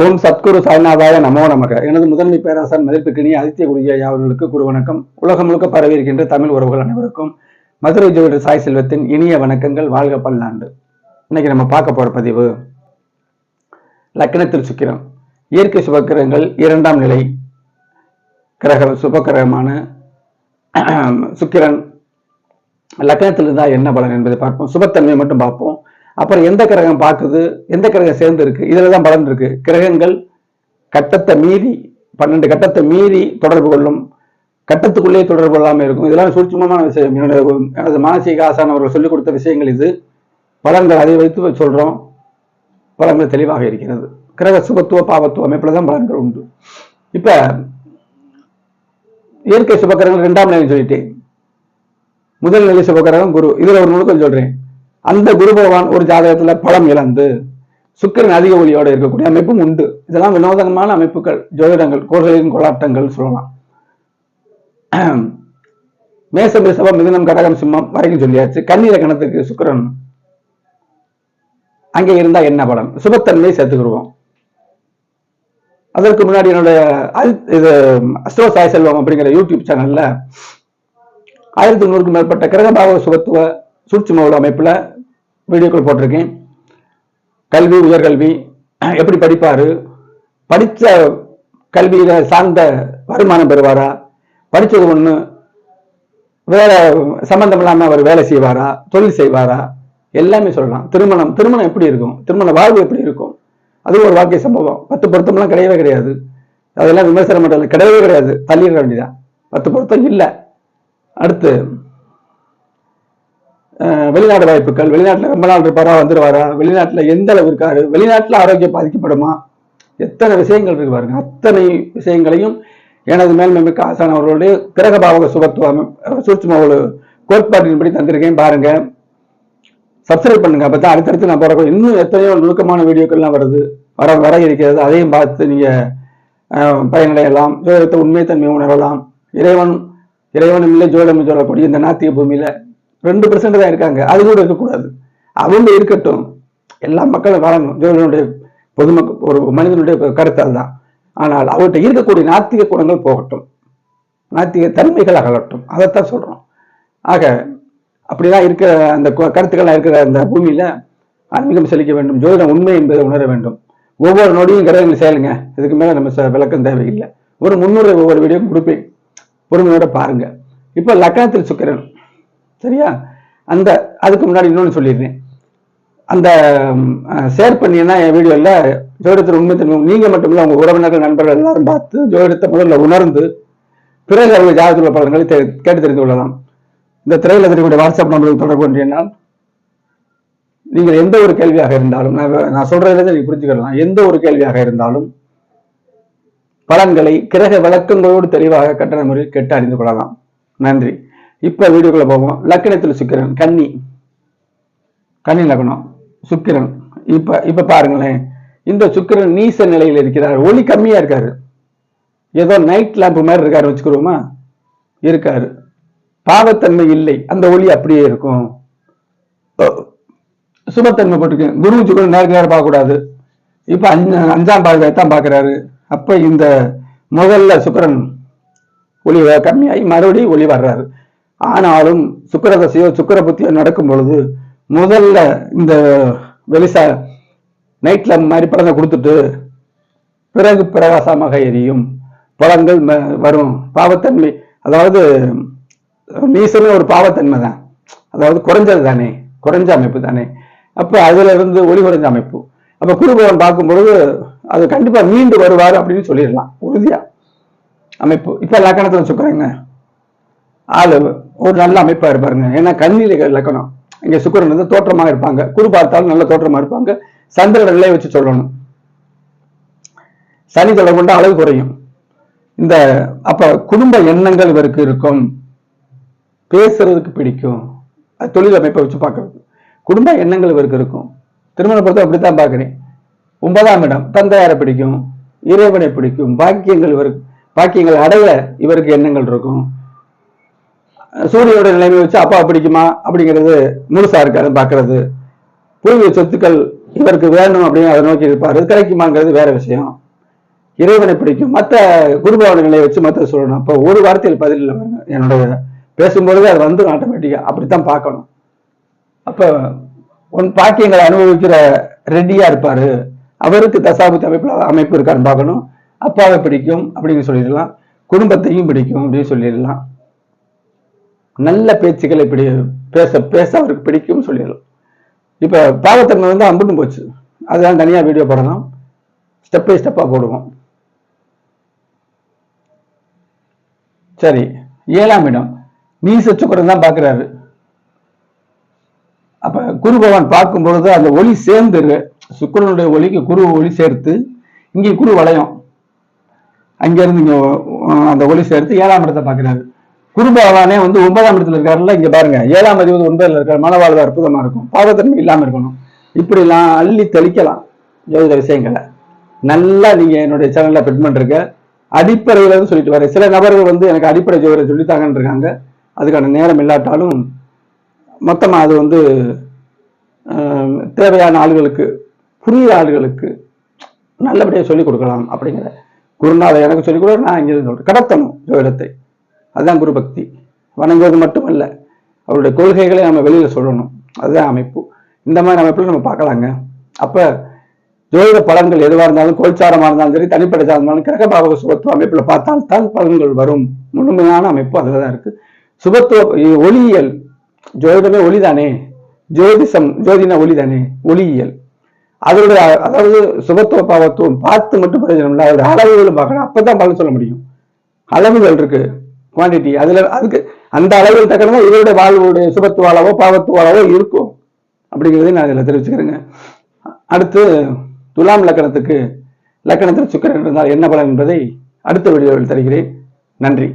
ஓம் சத்குரு சாய்நாதாய நமோ நமக. எனது முதன்மை பேராசர் மதிப்புக்கினிய ஆதித்ய குருஜி அவர்களுக்கு குரு வணக்கம். உலகம் முழுக்க பரவி இருக்கின்ற தமிழ் உறவுகள் அனைவருக்கும் மதுரை ஜோதிடர் சாய் செல்வத்தின் இனிய வணக்கங்கள். வாழ்க பல்லாண்டு. இன்னைக்கு நம்ம பார்க்க போற பதிவு லக்னத்தில் சுக்கிரன். இயற்கை சுபக்கிரகங்கள் இரண்டாம் நிலை கிரக சுபக்கிரகமான சுக்கிரன் லக்னத்தில் இருந்தா என்ன பலன் என்பதை பார்ப்போம். சுபத்தன்மையை மட்டும் பார்ப்போம். அப்புறம் எந்த கிரகம் பார்க்குது, எந்த கிரகம் சேர்ந்து இருக்கு, இதுல தான் பலன் இருக்கு. கிரகங்கள் கட்டத்தை மீறி 12 கட்டத்தை மீறி தொடர்பு கொள்ளும், கட்டத்துக்குள்ளே தொடர்பு கொள்ளாமல் இருக்கும். இதெல்லாம் சூட்சமமான விஷயம். எனது மானசீக ஆசான் அவர்கள் சொல்லிக் கொடுத்த விஷயங்கள் இது. பலன்கள் அதை வைத்து சொல்றோம். பலன்கள் தெளிவாக இருக்கிறது. கிரக சுபத்துவ பாவத்துவ அமைப்புல தான் பலன்கள் உண்டு. இப்ப இயற்கை சுபக்கிரகங்கள் இரண்டாம் நிலை சொல்லிட்டேன். முதல் நிலை சுபக்கிரகம் குரு. இதுல ஒரு நுணுக்கம் சொல்றேன். அந்த குரு பகவான் ஒரு ஜாதகத்துல பலம் இழந்து சுக்கிரன் அதிக ஒளியோடு இருக்கக்கூடிய அமைப்பும் உண்டு. இதெல்லாம் வினோதமான அமைப்புகள், ஜோதிடங்கள், கோள்களின் கோலாட்டங்கள் சொல்லலாம். மேசம் ரிஷபம் மிதுனம் கடகம் சிம்மம் வரைக்கும் சொல்லியாச்சு. கன்னி லக்னத்துக்கு சுக்கிரன் அங்கே இருந்தா என்ன பலன், சுபத்தன்மையை சேர்த்துக்கிடுவோம். அதற்கு முன்னாடி என்னுடைய இது அஸ்ட்ரோ சாய் செல்வம் அப்படிங்கிற யூடியூப் சேனல்ல 1900க்கும் மேற்பட்ட கிரகபாவ சுபத்துவ சூட்சும அமைப்புல வீடியோக்கள் போட்டிருக்கேன். கல்வி, உயர்கல்வி எப்படி படிப்பாரு, படித்த கல்வியில சார்ந்த வருமானம் பெறுவாரா, படிச்சது ஒண்ணு வேற சம்பந்தம் இல்லாம அவர் வேலை செய்வாரா, தொழில் செய்வாரா, எல்லாமே சொல்லலாம். திருமணம் எப்படி இருக்கும், திருமண வாழ்வு எப்படி இருக்கும், அது ஒரு வாழ்க்கை சம்பவம். 10 பொருத்தம்லாம் கிடையவே கிடையாது. அதெல்லாம் விமர்சனம் பண்றது கிடையவே கிடையாது, தள்ளிட வேண்டியதான். 10 பொருத்தம் இல்லை. அடுத்து வெளிநாடு வாய்ப்புகள், வெளிநாட்டுல ரொம்ப நாள் இருப்பாரா, வந்துருவாரா, வெளிநாட்டுல எந்த அளவு இருக்காரு, வெளிநாட்டுல ஆரோக்கியம் பாதிக்கப்படுமா, எத்தனை விஷயங்கள் இருக்கு பாருங்க. அத்தனை விஷயங்களையும் எனது மேல்மைமிக்க ஆசான் அவர்களுடைய கிரகபாவக சுபத்துவம் சூட்சும ஒரு கோட்பாட்டின்படி தந்திருக்கேன். பாருங்க, சப்ஸ்கிரைப் பண்ணுங்க. அப்பதான் அடுத்தடுத்து நான் போற இன்னும் எத்தனையோ நுணுக்கமான வீடியோக்கள்லாம் வர இருக்கிறது. அதையும் பார்த்து நீங்க பயனடையலாம். ஜோதிடத்தை உண்மைத்தன்மை உணரலாம். இறைவனும் இல்லை ஜோதிடம் சொல்லக்கூடிய இந்த நாத்திக பூமியில 2% தான் இருக்காங்க. அது கூட இருக்கக்கூடாது. அவங்க இருக்கட்டும், எல்லா மக்களும் வாழணும். ஜோதிடனுடைய பொதுமக்கள் ஒரு மனிதனுடைய கருத்தால் தான். ஆனால் அவர்கிட்ட இருக்கக்கூடிய நாத்திக குணங்கள் போகட்டும், நாத்திக தன்மைகள் அகலட்டும். அதைத்தான் சொல்றோம். ஆக அப்படிதான் இருக்கிற அந்த கருத்துக்கள்லாம் இருக்கிற அந்த பூமியில ஆன்மீகம் செழிக்க வேண்டும். ஜோதிடம் உண்மை என்பதை உணர வேண்டும். ஒவ்வொரு நொடியும் கிரகங்கள் செயலுங்க. இதுக்கு மேல நம்ம விளக்கம் தேவையில்லை. ஒரு 300 ஒவ்வொரு வீடியோ கொடுப்பேன், பொறுமையோட பாருங்க. இப்ப லக்னத்தில் சுக்கிரன், சரியா? அதுக்கு முன்னாடி இன்னொன்னு சொல்லிடுறேன். அந்த ஷேர் பண்ணீங்கன்னா என் வீடியோல ஜோதிடத்தில் உண்மை தன்மை நீங்க மட்டும் இல்ல, உங்க உறவினர்கள், நண்பர்கள் எல்லாரும் பார்த்து ஜோதிடத்தை முதல்ல உணர்ந்து பிறகு அவங்க ஜாதகத்துள்ள பலன்களை கேட்டு தெரிந்து கொள்ளலாம். இந்த திரையில தெரியக்கூடிய வாட்ஸ்அப் நம்பருக்கு தொடர்பு கொண்டீங்கன்னால் நீங்கள் எந்த ஒரு கேள்வியாக இருந்தாலும், நான் சொல்றதுல நீங்க புரிஞ்சுக்கலாம், எந்த ஒரு கேள்வியாக இருந்தாலும் பலன்களை கிரக விளக்கங்களோடு தெளிவாக கட்டண முறையில் கேட்டு அறிந்து கொள்ளலாம். நன்றி. இப்ப வீடியோக்குள்ள போவோம். லக்னத்தில் சுக்கிரன், கன்னி லக்னம் சுக்கிரன். இப்ப பாருங்களேன், இந்த சுக்கிரன் நீச நிலையில் இருக்கிறார். ஒளி கம்மியா இருக்காரு, ஏதோ நைட் லேம்ப் மாதிரி இருக்காரு வச்சுக்கிறோமா, இருக்காரு. பாவத்தன்மை இல்லை, அந்த ஒளி அப்படியே இருக்கும். சுபத்தன்மை போட்டிருக்கு. குரு சுக்கிரன் நேருக்கு நேரம் பார்க்க கூடாது. இப்ப 5ஆம் பாகத்தான் பாக்குறாரு. அப்ப இந்த முதல்ல சுக்கிரன் ஒளி கம்மியாகி மறுபடியும் ஒளி வர்றாரு. ஆனாலும் சுக்கிரதசையோ சுக்கிர புத்தியோ நடக்கும் பொழுது முதல்ல இந்த வெளிசா நைட்ல மாதிரி பலனை கொடுத்துட்டு பிறகு பிரகாசமாக எரியும் பலன்கள் வரும். பாவத்தன்மை, அதாவது நீசமே ஒரு பாவத்தன்மை தான், அதாவது குறைஞ்சது தானே, குறைஞ்ச அமைப்பு தானே. அப்ப அதுல இருந்து ஒளி குறைஞ்ச அமைப்பு. அப்ப குருபவன் பார்க்கும் பொழுது அது கண்டிப்பா மீண்டு வருவார் அப்படின்னு சொல்லிடலாம், உறுதியா அமைப்பு. இப்ப லக்கணத்துல சுக்கிரங்க ஆளு ஒரு நல்ல அமைப்பா இருப்பாருங்க. ஏன்னா கன்னியில லக்கணம், இங்க சுக்கிரன் வந்து தோற்றமாக இருப்பாங்க. குரு பார்த்தாலும் நல்ல தோற்றமா இருப்பாங்க. சந்திரன் நிலையை வச்சு சொல்லணும். சனி தொடர்பு கொண்ட அளவு குறையும். அப்ப குடும்ப எண்ணங்கள் இவருக்கு இருக்கும், பேசுறதுக்கு பிடிக்கும். தொழில் அமைப்பை வச்சு பார்க்கறது, குடும்ப எண்ணங்கள் இவருக்கு இருக்கும். திருமண பொறுத்த அப்படித்தான் பாக்குறேன். 9ஆம் இடம் தந்தையாரை பிடிக்கும், இறைவனை பிடிக்கும், பாக்கியங்கள் அடைய இவருக்கு எண்ணங்கள் இருக்கும். சூரியனுடைய நிலைமை வச்சு அப்பா பிடிக்குமா அப்படிங்கிறது முழுசா இருக்காது பாக்குறது. பூர்வீக சொத்துக்கள் இவருக்கு வேணும் அப்படின்னு அதை நோக்கி இருப்பார். கிடைக்குமாங்கிறது வேற விஷயம். இறைவனை பிடிக்கும். மற்ற குருபவன நிலையை வச்சு மற்ற சொல்லணும். அப்போ ஒரு வார்த்தையில் பதில் இல்லை பாருங்க. என்னுடைய பேசும்பொழுது அது வந்து ஆட்டோமேட்டிக்கா அப்படித்தான் பார்க்கணும். அப்ப உன் பாக்கியங்களை அனுபவிக்கிற ரெடியா இருப்பாரு. அவருக்கு தசாபுத்தி அமைப்பு இருக்கான்னு பார்க்கணும். அப்பாவை பிடிக்கும் அப்படின்னு சொல்லிடலாம். குடும்பத்தையும் பிடிக்கும் அப்படின்னு சொல்லிடலாம். நல்ல பேச்சுக்களை பேச பேச அவருக்கு பிடிக்கும் சொல்லிடலாம். இப்ப பாவத்தன்மை வந்து அம்புன்னு போச்சு. அதுதான் தனியா வீடியோ போடணும். ஸ்டெப் பை ஸ்டெப்பா போடுவோம். சரி, 7ஆம் இடம் நீச சுக்கிரன் தான் பார்க்கிறாரு. அப்ப குரு பகவான் பார்க்கும் பொழுது அந்த ஒளி சேர்ந்து சுக்கிரனுடைய ஒளிக்கு குரு ஒளி சேர்த்து இங்கே குரு வளையம், அங்க இருந்து இங்க அந்த ஒளி சேர்த்து 7ஆம் இடத்தை பார்க்கிறாரு. குரு பகவானே வந்து 9ஆம் இடத்துல இருக்காருல்ல, இங்க பாருங்க 7ஆம் அதிபதி 9ல இருக்காரு. மனவாழ்வு அற்புதமா இருக்கும். பாவத்தன்மை இல்லாம இருக்கணும். இப்படி எல்லாம் அள்ளி தெளிக்கலாம் ஜோதிட விஷயங்களை. நல்லா நீங்க என்னுடைய சேனல்ல பெட் பண்ணிருக்க அடிப்படையில சொல்லிட்டு வரேன். சில நபர்கள் வந்து எனக்கு அடிப்படை ஜோதிடம் சொல்லித்தாங்கன்னு இருக்காங்க. அதுக்கான நேரம் இல்லாட்டாலும் மொத்தமா அது வந்து தேவையான ஆளுகளுக்கு, புரியுற ஆளுகளுக்கு நல்லபடியாக சொல்லிக் கொடுக்கலாம் அப்படிங்கிற குருநாதர் எனக்கு சொல்லிக் கொடுக்க. நான் இங்கே சொல்றேன், கடத்தணும் ஜோதிடத்தை. அதுதான் குரு பக்தி. வணங்குவது மட்டுமல்ல, அவருடைய கொள்கைகளை நம்ம வெளியில சொல்லணும். அதுதான் அமைப்பு. இந்த மாதிரி அமைப்புல நம்ம பார்க்கலாங்க. அப்ப ஜோதிட பலன்கள் எதுவாக இருந்தாலும், கோல்சாரமா இருந்தாலும் சரி, தனிப்பட்ட இருந்தாலும், கிரகபாவக சுபத்துவ அமைப்புல பார்த்தால் தான் பலன்கள் வரும். முழுமையான அமைப்பு அதுலதான் இருக்கு. சுபத்துவ ஒளியியல், ஜோதிடமே ஒளிதானே, ஜோதிஷம் ஜோதினா ஒளிதானே, ஒளியியல். அதோட அதாவது சுபத்துவ பாவத்துவம் பார்த்து மட்டும் பிரயோஜனம் இல்லை, அதோட அளவுகளும் பார்க்கணும். அப்பதான் பலன் சொல்ல முடியும். அளவுகள் இருக்கு, குவான்டிட்டி. அதுல அதுக்கு அந்த அளவில் தக்கனமா இவருடைய வாழ்வுடைய சுபத்துவ அளவோ பாவத்துவ அளவோ இருக்கும் அப்படிங்கிறதையும் நான் இதில் தெரிவிச்சுக்கிறேங்க. அடுத்து துலாம் லக்கணத்துக்கு, லக்கணத்தில் சுக்கிரன் இருந்தால் என்ன பலன் என்பதை அடுத்த வீடியோவில் தருகிறேன். நன்றி.